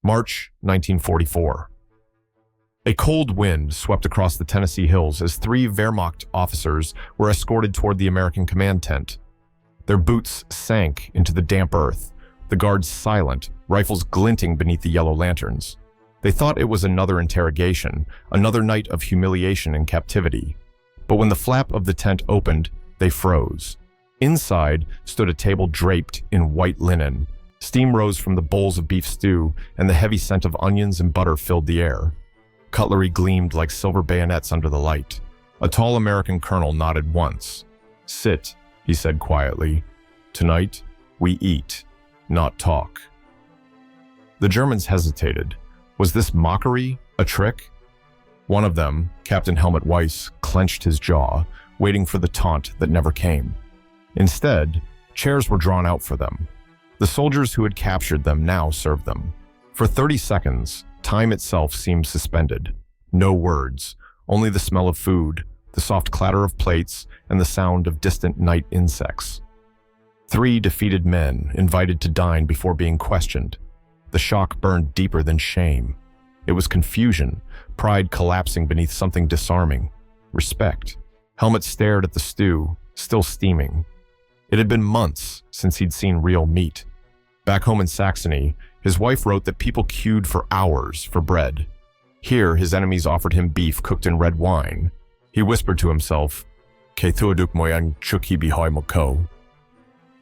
March 1944. A cold wind swept across the Tennessee hills as three Wehrmacht officers were escorted toward the American command tent. Their boots sank into the damp earth, the guards silent, rifles glinting beneath the yellow lanterns. They thought it was another interrogation, another night of humiliation and captivity. But when the flap of the tent opened, they froze. Inside stood a table draped in white linen. Steam rose from the bowls of beef stew, and the heavy scent of onions and butter filled the air. Cutlery gleamed like silver bayonets under the light. A tall American colonel nodded once. "Sit," he said quietly. "Tonight, we eat, not talk." The Germans hesitated. Was this mockery, a trick? One of them, Captain Helmut Weiss, clenched his jaw, waiting for the taunt that never came. Instead, chairs were drawn out for them. The soldiers who had captured them now served them. For 30 seconds, time itself seemed suspended. No words, only the smell of food, the soft clatter of plates, and the sound of distant night insects. Three defeated men invited to dine before being questioned. The shock burned deeper than shame. It was confusion, pride collapsing beneath something disarming. Respect. Helmut stared at the stew, still steaming. It had been months since he'd seen real meat. Back home in Saxony, his wife wrote that people queued for hours for bread. Here, his enemies offered him beef cooked in red wine. He whispered to himself, "Ke thuaduk moyan chuki bihoi moko."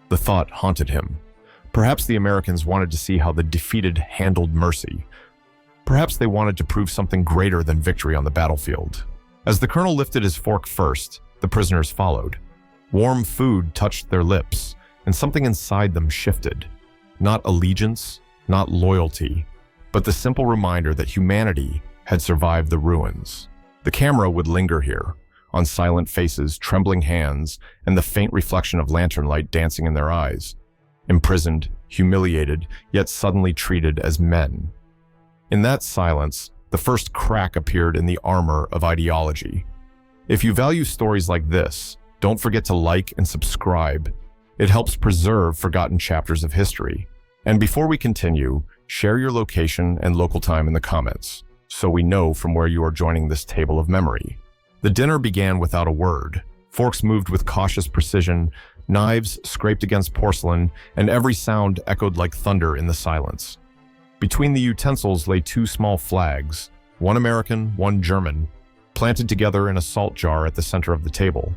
The thought haunted him. Perhaps the Americans wanted to see how the defeated handled mercy. Perhaps they wanted to prove something greater than victory on the battlefield. As the colonel lifted his fork first, the prisoners followed. Warm food touched their lips, and something inside them shifted. Not allegiance, not loyalty, but the simple reminder that humanity had survived the ruins. The camera would linger here, on silent faces, trembling hands, and the faint reflection of lantern light dancing in their eyes. Imprisoned, humiliated, yet suddenly treated as men. In that silence, the first crack appeared in the armor of ideology. If you value stories like this, don't forget to like and subscribe. It helps preserve forgotten chapters of history. And before we continue, share your location and local time in the comments, so we know from where you are joining this table of memory. The dinner began without a word. Forks moved with cautious precision, knives scraped against porcelain, and every sound echoed like thunder in the silence. Between the utensils lay two small flags, one American, one German, planted together in a salt jar at the center of the table.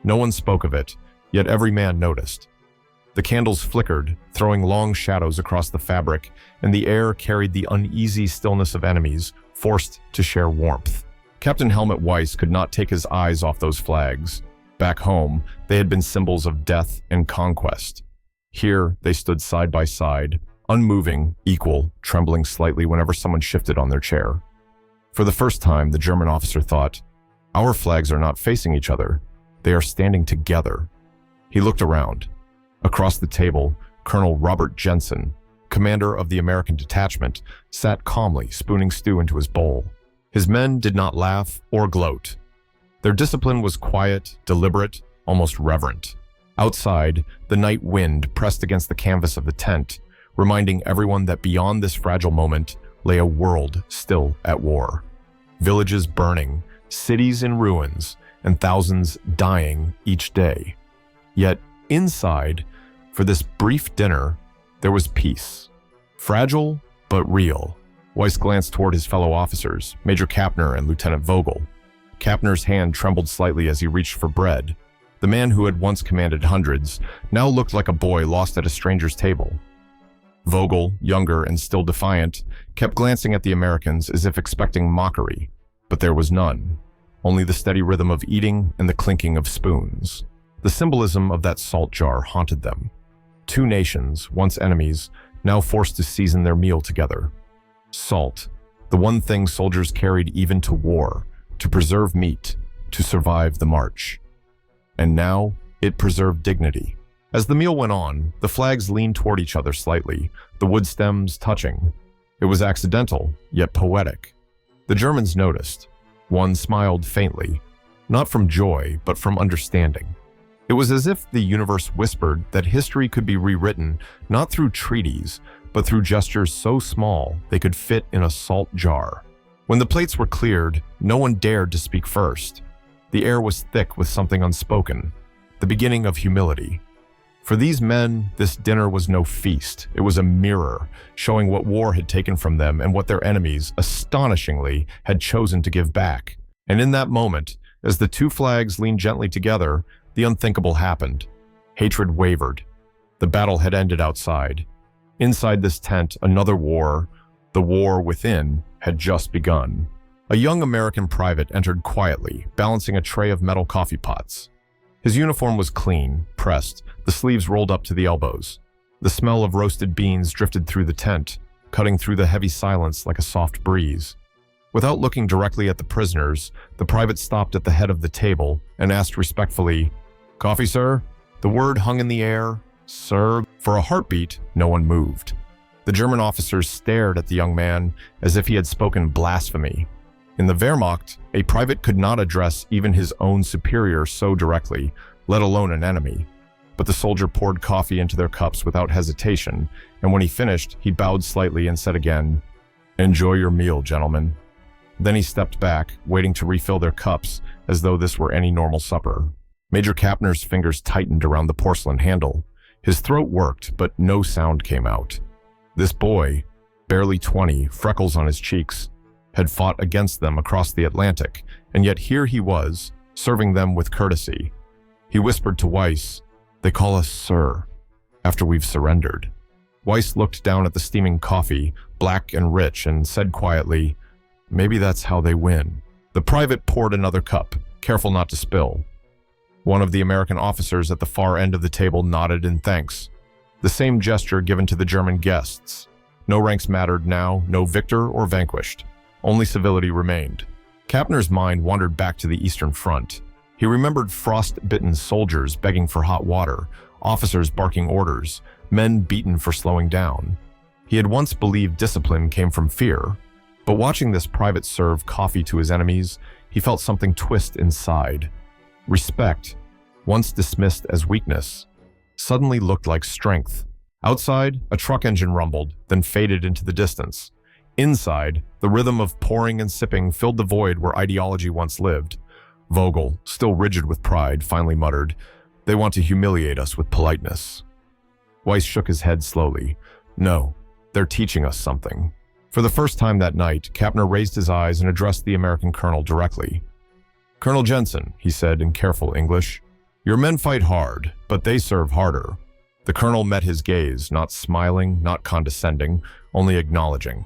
No one spoke of it, yet every man noticed. The candles flickered, throwing long shadows across the fabric, and the air carried the uneasy stillness of enemies, forced to share warmth. Captain Helmut Weiss could not take his eyes off those flags. Back home, they had been symbols of death and conquest. Here, they stood side by side, unmoving, equal, trembling slightly whenever someone shifted on their chair. For the first time, the German officer thought, "Our flags are not facing each other. They are standing together." He looked around. Across the table, Colonel Robert Jensen, commander of the American detachment, sat calmly, spooning stew into his bowl. His men did not laugh or gloat. Their discipline was quiet, deliberate, almost reverent. Outside, the night wind pressed against the canvas of the tent, reminding everyone that beyond this fragile moment lay a world still at war. Villages burning, cities in ruins, and thousands dying each day. Yet inside, for this brief dinner, there was peace. Fragile, but real. Weiss glanced toward his fellow officers, Major Kapner and Lieutenant Vogel. Kapner's hand trembled slightly as he reached for bread. The man who had once commanded hundreds now looked like a boy lost at a stranger's table. Vogel, younger and still defiant, kept glancing at the Americans as if expecting mockery, but there was none. Only the steady rhythm of eating and the clinking of spoons. The symbolism of that salt jar haunted them. Two nations, once enemies, now forced to season their meal together. Salt, the one thing soldiers carried even to war, to preserve meat, to survive the march. And now, it preserved dignity. As the meal went on, the flags leaned toward each other slightly, the wood stems touching. It was accidental, yet poetic. The Germans noticed. One smiled faintly, not from joy, but from understanding. It was as if the universe whispered that history could be rewritten not through treaties, but through gestures so small they could fit in a salt jar. When the plates were cleared, no one dared to speak first. The air was thick with something unspoken, the beginning of humility. For these men, this dinner was no feast. It was a mirror, showing what war had taken from them and what their enemies, astonishingly, had chosen to give back. And in that moment, as the two flags leaned gently together, the unthinkable happened. Hatred wavered. The battle had ended outside. Inside this tent, another war, the war within, had just begun. A young American private entered quietly, balancing a tray of metal coffee pots. His uniform was clean, pressed, the sleeves rolled up to the elbows. The smell of roasted beans drifted through the tent, cutting through the heavy silence like a soft breeze. Without looking directly at the prisoners, the private stopped at the head of the table and asked respectfully, "Coffee, sir?" The word hung in the air, "Sir." For a heartbeat, no one moved. The German officers stared at the young man as if he had spoken blasphemy. In the Wehrmacht, a private could not address even his own superior so directly, let alone an enemy. But the soldier poured coffee into their cups without hesitation, and when he finished, he bowed slightly and said again, "Enjoy your meal, gentlemen." Then he stepped back, waiting to refill their cups, as though this were any normal supper. Major Kapner's fingers tightened around the porcelain handle. His throat worked, but no sound came out. This boy, barely 20, freckles on his cheeks, had fought against them across the Atlantic, and yet here he was, serving them with courtesy. He whispered to Weiss, "They call us sir, after we've surrendered." Weiss looked down at the steaming coffee, black and rich, and said quietly, "Maybe that's how they win." The private poured another cup, careful not to spill. One of the American officers at the far end of the table nodded in thanks. The same gesture given to the German guests. No ranks mattered now, no victor or vanquished. Only civility remained. Kapner's mind wandered back to the Eastern Front. He remembered frost-bitten soldiers begging for hot water, officers barking orders, men beaten for slowing down. He had once believed discipline came from fear, but watching this private serve coffee to his enemies, he felt something twist inside. Respect, once dismissed as weakness, suddenly looked like strength. Outside, a truck engine rumbled, then faded into the distance. Inside, the rhythm of pouring and sipping filled the void where ideology once lived. Vogel, still rigid with pride, finally muttered, "They want to humiliate us with politeness." Weiss shook his head slowly. "No, they're teaching us something." For the first time that night, Kapner raised his eyes and addressed the American colonel directly. "Colonel Jensen," he said in careful English, "your men fight hard, but they serve harder." The colonel met his gaze, not smiling, not condescending, only acknowledging.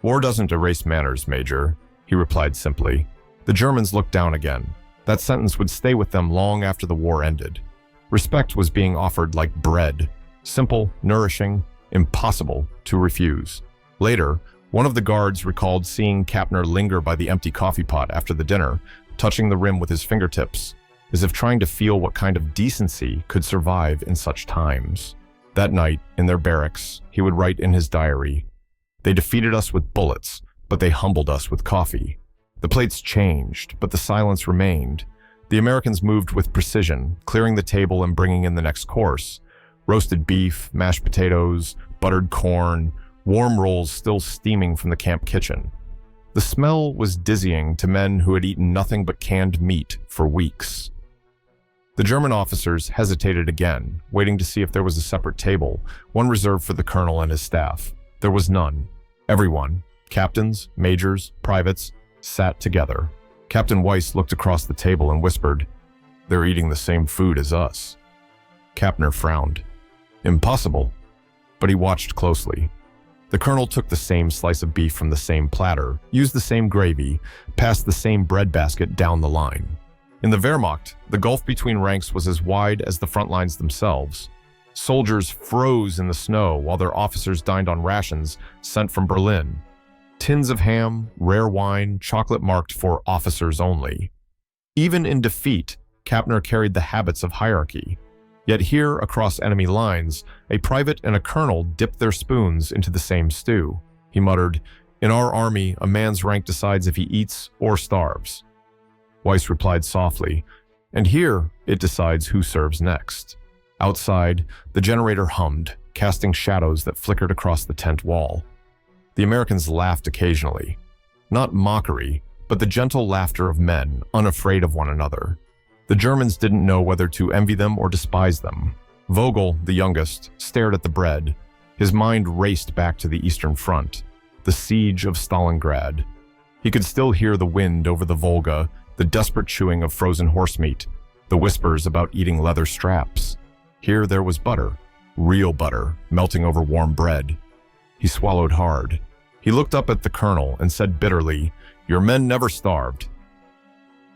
"War doesn't erase manners, Major," he replied simply. The Germans looked down again. That sentence would stay with them long after the war ended. Respect was being offered like bread, simple, nourishing, impossible to refuse. Later, one of the guards recalled seeing Kapner linger by the empty coffee pot after the dinner, touching the rim with his fingertips, as if trying to feel what kind of decency could survive in such times. That night, in their barracks, he would write in his diary, "They defeated us with bullets, but they humbled us with coffee." The plates changed, but the silence remained. The Americans moved with precision, clearing the table and bringing in the next course. Roasted beef, mashed potatoes, buttered corn, warm rolls still steaming from the camp kitchen. The smell was dizzying to men who had eaten nothing but canned meat for weeks. The German officers hesitated again, waiting to see if there was a separate table, one reserved for the colonel and his staff. There was none. Everyone, captains, majors, privates, sat together. Captain Weiss looked across the table and whispered, "They're eating the same food as us." Kapner frowned. Impossible. But he watched closely. The colonel took the same slice of beef from the same platter, used the same gravy, passed the same bread basket down the line. In the Wehrmacht, the gulf between ranks was as wide as the front lines themselves. Soldiers froze in the snow while their officers dined on rations sent from Berlin. Tins of ham, rare wine, chocolate marked for officers only. Even in defeat, Kapner carried the habits of hierarchy. Yet here, across enemy lines, a private and a colonel dipped their spoons into the same stew. He muttered, "In our army, a man's rank decides if he eats or starves." Weiss replied softly, "And here, it decides who serves next." Outside, the generator hummed, casting shadows that flickered across the tent wall. The Americans laughed occasionally. Not mockery, but the gentle laughter of men, unafraid of one another. The Germans didn't know whether to envy them or despise them. Vogel, the youngest, stared at the bread. His mind raced back to the Eastern Front, the siege of Stalingrad. He could still hear the wind over the Volga, the desperate chewing of frozen horse meat, the whispers about eating leather straps. Here there was butter, real butter, melting over warm bread. He swallowed hard. He looked up at the colonel and said bitterly, "Your men never starved."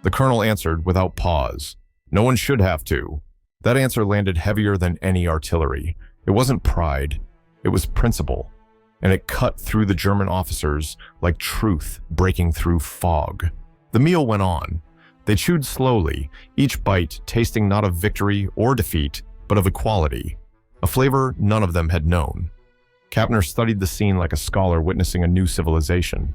The colonel answered without pause, "No one should have to." That answer landed heavier than any artillery. It wasn't pride, it was principle, and it cut through the German officers like truth breaking through fog. The meal went on. They chewed slowly, each bite tasting not of victory or defeat, but of equality, a flavor none of them had known. Kapner studied the scene like a scholar witnessing a new civilization.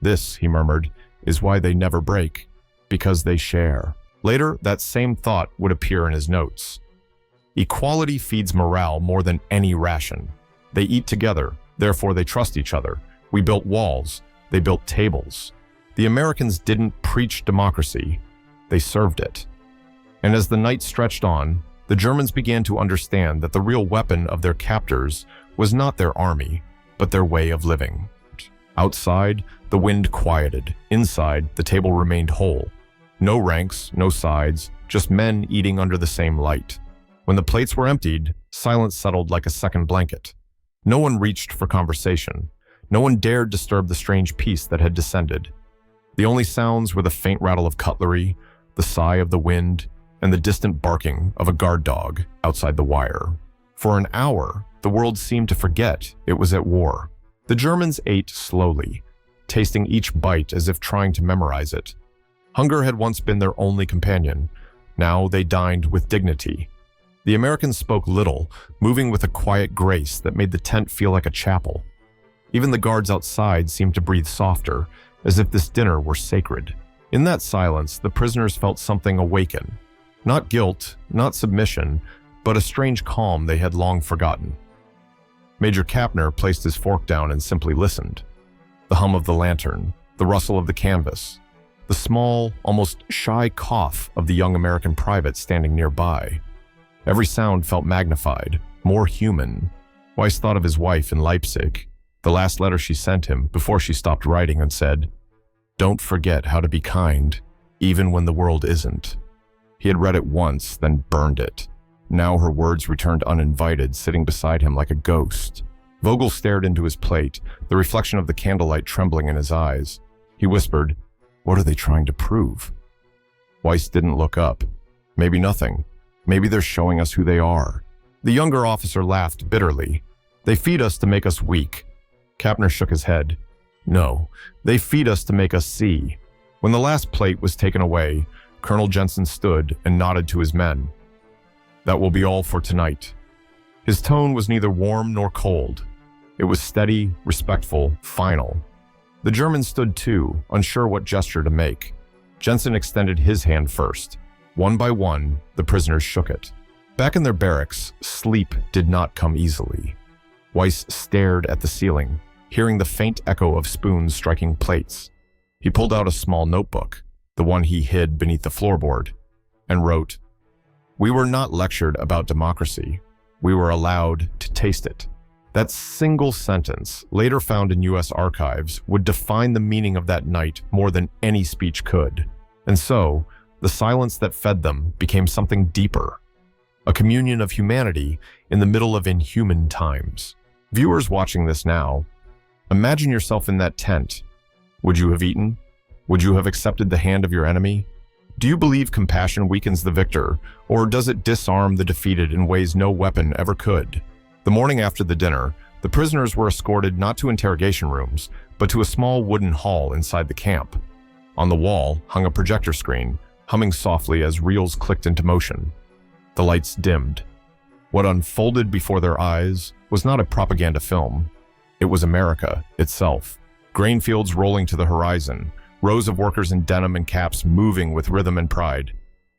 "This," he murmured, "is why they never break, because they share." Later, that same thought would appear in his notes. Equality feeds morale more than any ration. They eat together, therefore they trust each other. We built walls, they built tables. The Americans didn't preach democracy, they served it. And as the night stretched on, the Germans began to understand that the real weapon of their captors was not their army, but their way of living. Outside, the wind quieted. Inside, the table remained whole. No ranks, no sides, just men eating under the same light. When the plates were emptied, silence settled like a second blanket. No one reached for conversation. No one dared disturb the strange peace that had descended. The only sounds were the faint rattle of cutlery, the sigh of the wind, and the distant barking of a guard dog outside the wire. For an hour, the world seemed to forget it was at war. The Germans ate slowly, tasting each bite as if trying to memorize it. Hunger had once been their only companion. Now they dined with dignity. The Americans spoke little, moving with a quiet grace that made the tent feel like a chapel. Even the guards outside seemed to breathe softer, as if this dinner were sacred. In that silence, the prisoners felt something awaken. Not guilt, not submission, but a strange calm they had long forgotten. Major Kapner placed his fork down and simply listened. The hum of the lantern, the rustle of the canvas, the small, almost shy cough of the young American private standing nearby. Every sound felt magnified, more human. Weiss thought of his wife in Leipzig, the last letter she sent him before she stopped writing and said, "Don't forget how to be kind, even when the world isn't." He had read it once, then burned it. Now her words returned uninvited, sitting beside him like a ghost. Vogel stared into his plate, the reflection of the candlelight trembling in his eyes. He whispered, "What are they trying to prove?" Weiss didn't look up. Maybe nothing. Maybe they're showing us who they are. The younger officer laughed bitterly. "They feed us to make us weak." Kapner shook his head. "No, they feed us to make us see." When the last plate was taken away, Colonel Jensen stood and nodded to his men. "That will be all for tonight." His tone was neither warm nor cold. It was steady, respectful, final. The Germans stood too, unsure what gesture to make. Jensen extended his hand first. One by one, the prisoners shook it. Back in their barracks, sleep did not come easily. Weiss stared at the ceiling, hearing the faint echo of spoons striking plates. He pulled out a small notebook, the one he hid beneath the floorboard, and wrote, "We were not lectured about democracy. We were allowed to taste it." That single sentence, later found in U.S. archives, would define the meaning of that night more than any speech could. And so, the silence that fed them became something deeper, a communion of humanity in the middle of inhuman times. Viewers watching this now, imagine yourself in that tent. Would you have eaten? Would you have accepted the hand of your enemy? Do you believe compassion weakens the victor, or does it disarm the defeated in ways no weapon ever could? The morning after the dinner, the prisoners were escorted not to interrogation rooms, but to a small wooden hall inside the camp. On the wall hung a projector screen, humming softly as reels clicked into motion. The lights dimmed. What unfolded before their eyes was not a propaganda film. It was America itself. Grain fields rolling to the horizon, rows of workers in denim and caps moving with rhythm and pride.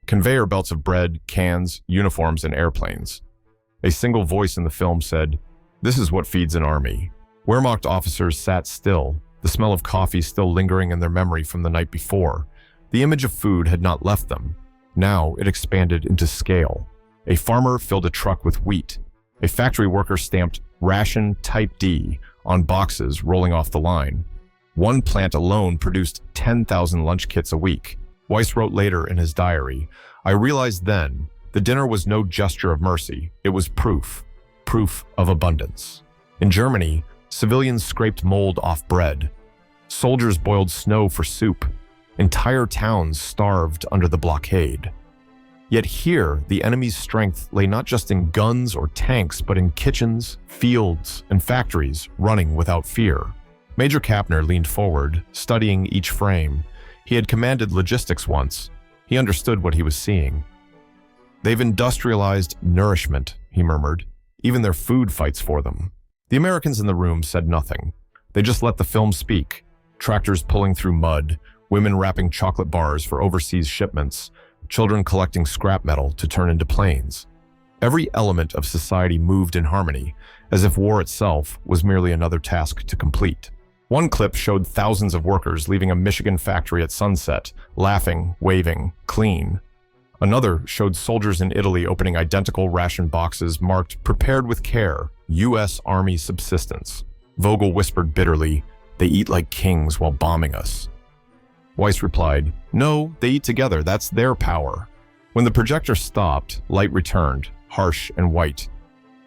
Conveyor belts of bread, cans, uniforms, and airplanes. A single voice in the film said, "This is what feeds an army." Wehrmacht officers sat still, the smell of coffee still lingering in their memory from the night before. The image of food had not left them. Now it expanded into scale. A farmer filled a truck with wheat. A factory worker stamped "Ration Type D" on boxes rolling off the line. One plant alone produced 10,000 lunch kits a week. Weiss wrote later in his diary, "I realized then the dinner was no gesture of mercy. It was proof of abundance." In Germany, civilians scraped mold off bread. Soldiers boiled snow for soup. Entire towns starved under the blockade. Yet here, the enemy's strength lay not just in guns or tanks, but in kitchens, fields, and factories running without fear. Major Kapner leaned forward, studying each frame. He had commanded logistics once. He understood what he was seeing. "They've industrialized nourishment," he murmured. "Even their food fights for them." The Americans in the room said nothing. They just let the film speak. Tractors pulling through mud, women wrapping chocolate bars for overseas shipments, children collecting scrap metal to turn into planes. Every element of society moved in harmony, as if war itself was merely another task to complete. One clip showed thousands of workers leaving a Michigan factory at sunset, laughing, waving, clean. Another showed soldiers in Italy opening identical ration boxes marked "Prepared with Care, U.S. Army Subsistence." Vogel whispered bitterly, "They eat like kings while bombing us." Weiss replied, "No, they eat together. That's their power." When the projector stopped, light returned, harsh and white.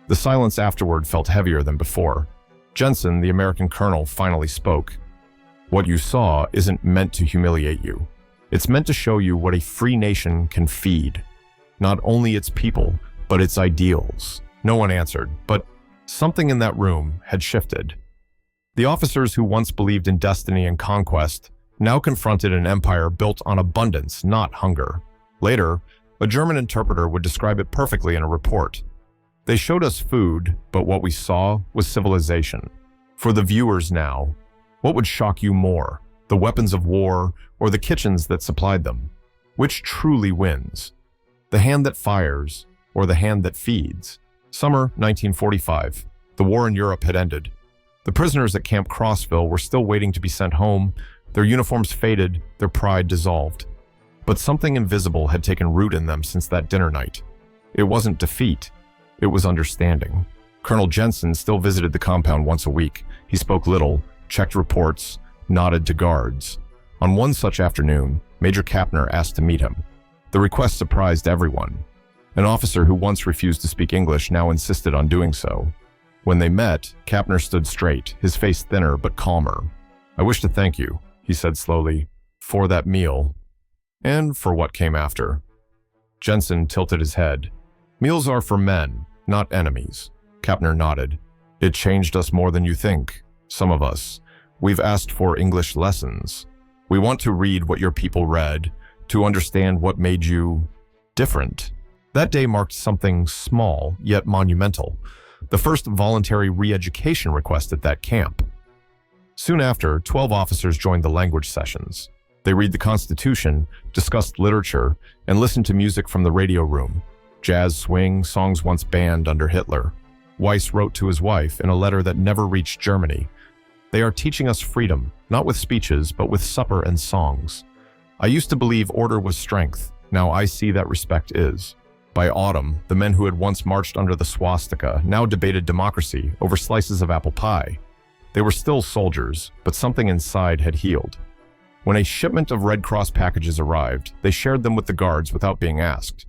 The silence afterward felt heavier than before. Jensen, the American colonel, finally spoke. "What you saw isn't meant to humiliate you. It's meant to show you what a free nation can feed. Not only its people, but its ideals." No one answered, but something in that room had shifted. The officers who once believed in destiny and conquest now confronted an empire built on abundance, not hunger. Later, a German interpreter would describe it perfectly in a report. "They showed us food, but what we saw was civilization." For the viewers now, what would shock you more, the weapons of war or the kitchens that supplied them? Which truly wins? The hand that fires or the hand that feeds? Summer 1945. The war in Europe had ended. The prisoners at Camp Crossville were still waiting to be sent home. Their uniforms faded, their pride dissolved. But something invisible had taken root in them since that dinner night. It wasn't defeat, it was understanding. Colonel Jensen still visited the compound once a week. He spoke little, checked reports, nodded to guards. On one such afternoon, Major Kapner asked to meet him. The request surprised everyone. An officer who once refused to speak English now insisted on doing so. When they met, Kapner stood straight, his face thinner but calmer. "I wish to thank you," he said slowly, "for that meal, and for what came after." Jensen tilted his head. "Meals are for men, not enemies." Kapner nodded. "It changed us more than you think. Some of us. We've asked for English lessons. We want to read what your people read, to understand what made you different." That day marked something small, yet monumental. The first voluntary re-education request at that camp. Soon after, 12 officers joined the language sessions. They read the Constitution, discussed literature, and listened to music from the radio room. Jazz swing, songs once banned under Hitler. Weiss wrote to his wife in a letter that never reached Germany. "They are teaching us freedom, not with speeches, but with supper and songs. I used to believe order was strength. Now I see that respect is." By autumn, the men who had once marched under the swastika now debated democracy over slices of apple pie. They were still soldiers, but something inside had healed. When a shipment of Red Cross packages arrived, they shared them with the guards without being asked.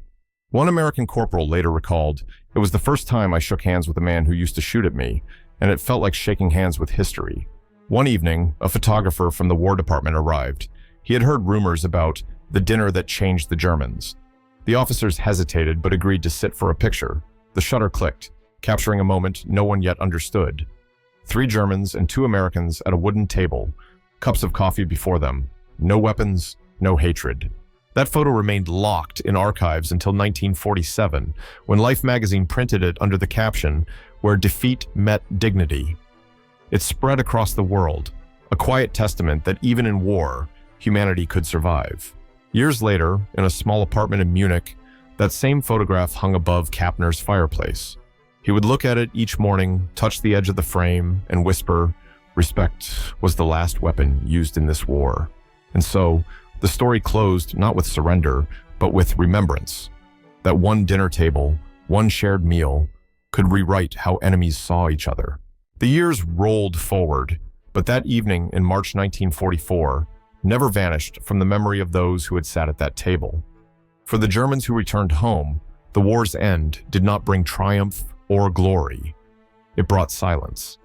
One American corporal later recalled, "It was the first time I shook hands with a man who used to shoot at me, and it felt like shaking hands with history." One evening, a photographer from the War Department arrived. He had heard rumors about the dinner that changed the Germans. The officers hesitated but agreed to sit for a picture. The shutter clicked, capturing a moment no one yet understood. 3 Germans and 2 Americans at a wooden table, cups of coffee before them. No weapons, no hatred. That photo remained locked in archives until 1947, when Life magazine printed it under the caption, "Where defeat met dignity." It spread across the world, a quiet testament that even in war, humanity could survive. Years later, in a small apartment in Munich, that same photograph hung above Kapner's fireplace. He would look at it each morning, touch the edge of the frame, and whisper, "Respect was the last weapon used in this war." And so, the story closed not with surrender, but with remembrance. That one dinner table, one shared meal, could rewrite how enemies saw each other. The years rolled forward, but that evening in March 1944 never vanished from the memory of those who had sat at that table. For the Germans who returned home, the war's end did not bring triumph or glory. It brought silence.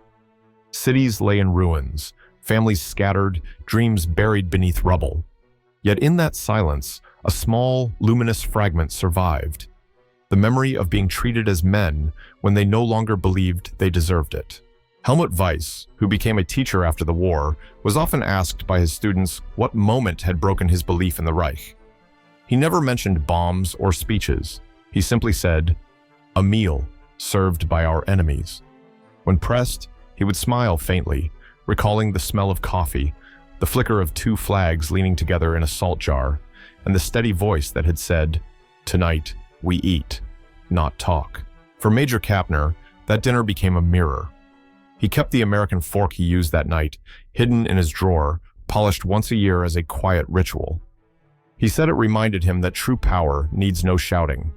Cities lay in ruins, families scattered, dreams buried beneath rubble. Yet in that silence, a small, luminous fragment survived. The memory of being treated as men when they no longer believed they deserved it. Helmut Weiss, who became a teacher after the war, was often asked by his students what moment had broken his belief in the Reich. He never mentioned bombs or speeches. He simply said, "A meal served by our enemies." When pressed, he would smile faintly, recalling the smell of coffee, the flicker of two flags leaning together in a salt jar, and the steady voice that had said, "Tonight, we eat, not talk." For Major Kapner, that dinner became a mirror. He kept the American fork he used that night, hidden in his drawer, polished once a year as a quiet ritual. He said it reminded him that true power needs no shouting.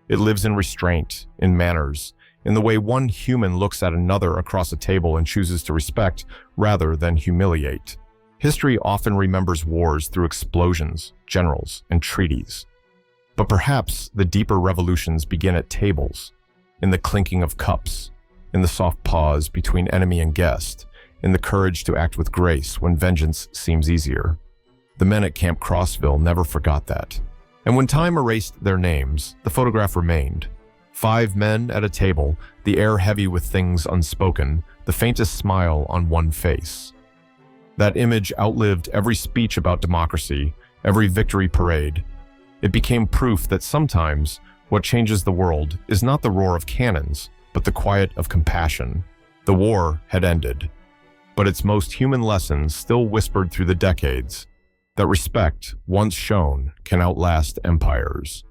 It lives in restraint, in manners, in the way one human looks at another across a table and chooses to respect rather than humiliate. History often remembers wars through explosions, generals, and treaties. But perhaps the deeper revolutions begin at tables, in the clinking of cups, in the soft pause between enemy and guest, in the courage to act with grace when vengeance seems easier. The men at Camp Crossville never forgot that. And when time erased their names, the photograph remained. 5 men at a table, the air heavy with things unspoken, the faintest smile on one face. That image outlived every speech about democracy, every victory parade. It became proof that sometimes what changes the world is not the roar of cannons, but the quiet of compassion. The war had ended, but its most human lessons still whispered through the decades, that respect, once shown, can outlast empires.